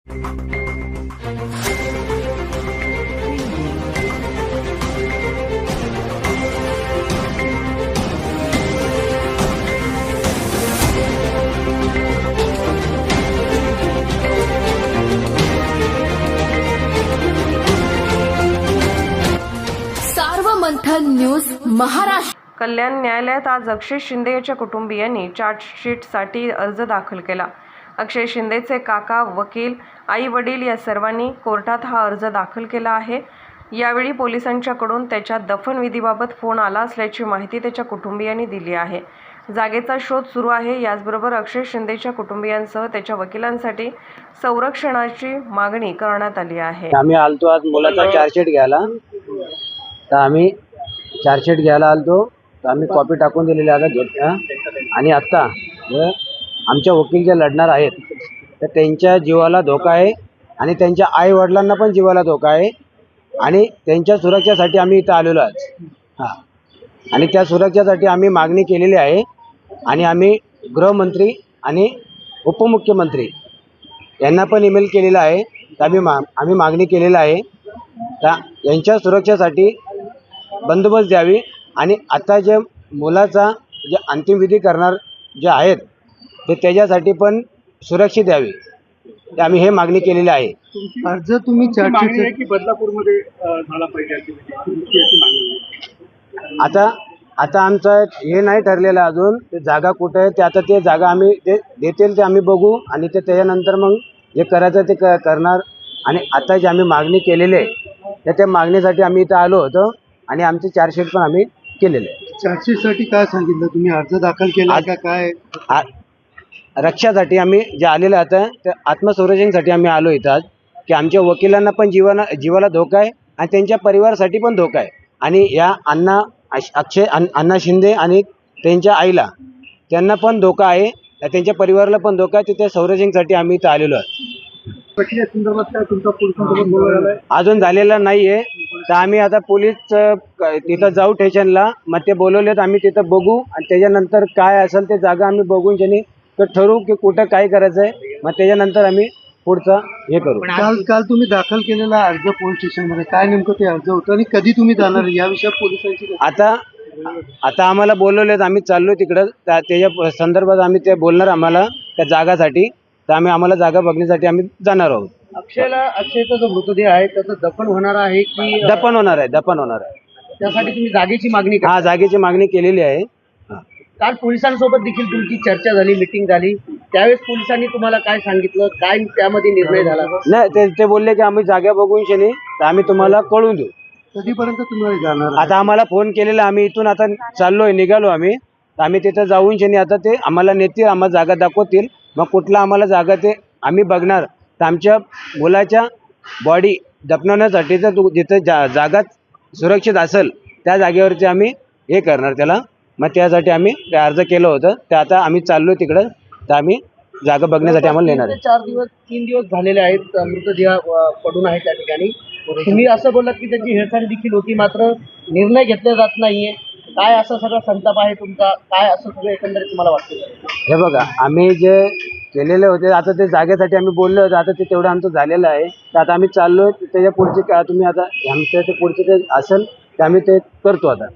Sarvamanthan news Maharashtra. कल्याण न्यायालयात आज अक्षय शिंदे याच्या कुटुंबियांनी चार्जशीटसाठी अर्ज दाखल केला. अक्षय शिंदेचे काका, वकील, आई वडील या सर्वांनी कोर्टात हा अर्ज दाखल केला आहे. यावेळी पोलिसांच्याकडून त्याच्या दफनविधीबाबत फोन आला असल्याची माहिती त्याच्या कुटुंबियांनी दिली आहे. जागेचा शोध सुरू आहे. याचबरोबर अक्षय शिंदेच्या कुटुंबियांसह त्याच्या वकिलांसाठी संरक्षणाची मागणी करण्यात आली आहे. आम्ही आलतो आज मुलाचा चार्जशीट घ्यायला, तर आम्ही चार्जशीट घ्यायला आलतो, तर आम्ही कॉपी टाकून दिलेली आता घेत. आणि आत्ता आमच्या वकील जे लढणार आहेत तर त्यांच्या जीवाला धोका आहे आणि त्यांच्या आई वडिलांना पण जीवाला धोका आहे आणि त्यांच्या सुरक्षेसाठी आम्ही इथं आलेलो आज. हां, आणि त्या सुरक्षेसाठी आम्ही मागणी केलेली आहे आणि आम्ही गृहमंत्री आणि उपमुख्यमंत्री यांना पण ईमेल केलेला आहे. तर आम्ही मागणी केलेला आहे तर यांच्या सुरक्षेसाठी बंदोबस्त द्यावी आणि आता जे मुलाचा जे अंतिम विधी करणार जे आहेत ते त्याच्यासाठी पण सुरक्षित द्यावी, ते आम्ही हे मागणी केलेली आहे. अर्ज तुम्ही चार्जशीट की बदलापूरमध्ये झाला पाहिजे आता आमचं हे नाही ठरलेलं अजून, ते जागा कुठे आहे ते आता ते जागा आम्ही ते देतील ते आम्ही बघू आणि ते त्याच्यानंतर मग जे करायचं ते करणार. आणि आता जे आम्ही मागणी केलेली आहे तर त्या मागणीसाठी आम्ही इथं आलो होतो आणि आमचे चार्जशीट पण आम्ही केलेले आहे. चार्जशीटसाठी काय सांगितलं तुम्ही? अर्ज दाखल केला का काय? रक्षासाठी आम्ही जे आलेलं आता तर आत्मसंरक्षणासाठी आम्ही आलो इथं आज, की आमच्या वकिलांना पण जीवाला धोका आहे आणि त्यांच्या परिवारासाठी पण धोका आहे आणि या अण्णा शिंदे आणि त्यांच्या आईला त्यांना पण धोका आहे, त्यांच्या परिवाराला पण धोका आहे. त्या संरक्षणासाठी आम्ही इथं आलेलो आहे. अजून झालेला नाही आहे, तर आम्ही आता पोलीस तिथं जाऊ स्टेशनला, मग ते बोलवलेत आम्ही तिथं बघू आणि त्याच्यानंतर काय असेल ते जागा आम्ही बघून त्यांनी तर ठरवू की कुठं काय करायचं आहे, मग त्याच्यानंतर आम्ही पुढचं हे करू. काल तुम्ही दाखल केलेला अर्ज पोलीस स्टेशनमध्ये काय नेमकं ते अर्ज होतं आणि कधी तुम्ही जाणार या विषयात पोलिसांची? आता आम्हाला बोलवलेत, आम्ही चाललो तिकडं, त्याच्या संदर्भात आम्ही ते बोलणार आम्हाला त्या जागासाठी, तर आम्हाला जागा बघण्यासाठी आम्ही जाणार आहोत. अक्षयचा जो मृतदेह आहे त्याचं दफन होणार आहे की? दफन होणार आहे. त्यासाठी तुम्ही जागेची मागणी? हा, जागेची मागणी केलेली आहे. काल पोलिसांसोबत देखील तुमची चर्चा झाली, मिटिंग झाली, त्यावेळेस पोलिसांनी तुम्हाला काय सांगितलं, काय त्यामध्ये निर्णय झाला? नाही, ते बोलले की आम्ही जागा बघून शनी तर आम्ही तुम्हाला कळून देऊ. कधीपर्यंत तुम्हाला जाणार? आता आम्हाला फोन केलेला, आम्ही इथून आता चाललोय, निघालो आम्ही, तर आम्ही तिथं जाऊन शनी आता ते आम्हाला नेतील, आम्हाला जागा दाखवतील, मग कुठला आम्हाला जागा ते आम्ही बघणार. तर आमच्या मुलाच्या बॉडी दफनवण्यासाठी तर जिथं जागा सुरक्षित असेल त्या जागेवरती आम्ही हे करणार त्याला. मग त्यासाठी आम्ही ते अर्ज केलं होतं, ते आता आम्ही चाललो तिकडं, तर आम्ही जागा बघण्यासाठी आम्हाला नेणार आहे. 3 दिवस झालेले आहेत, मृतदेह पडून आहे त्या ठिकाणी. तुम्ही असं बोललात की त्याची हेळसांड देखील होती, मात्र निर्णय घेतला जात नाहीये. काय असं सगळं संताप आहे तुमचा? काय असं सगळं एकंदरीत तुम्हाला वाटतं? हे बघा, आम्ही जे केलेले होते आता ते जागेसाठी आम्ही बोललो होतो, आता ते तेवढं आमचं झालेलं आहे. तर आता आम्ही चाललो, त्याच्या पुढचे तुम्ही आता आमच्या ते पुढचे ते असेल ते आम्ही ते करतो आता.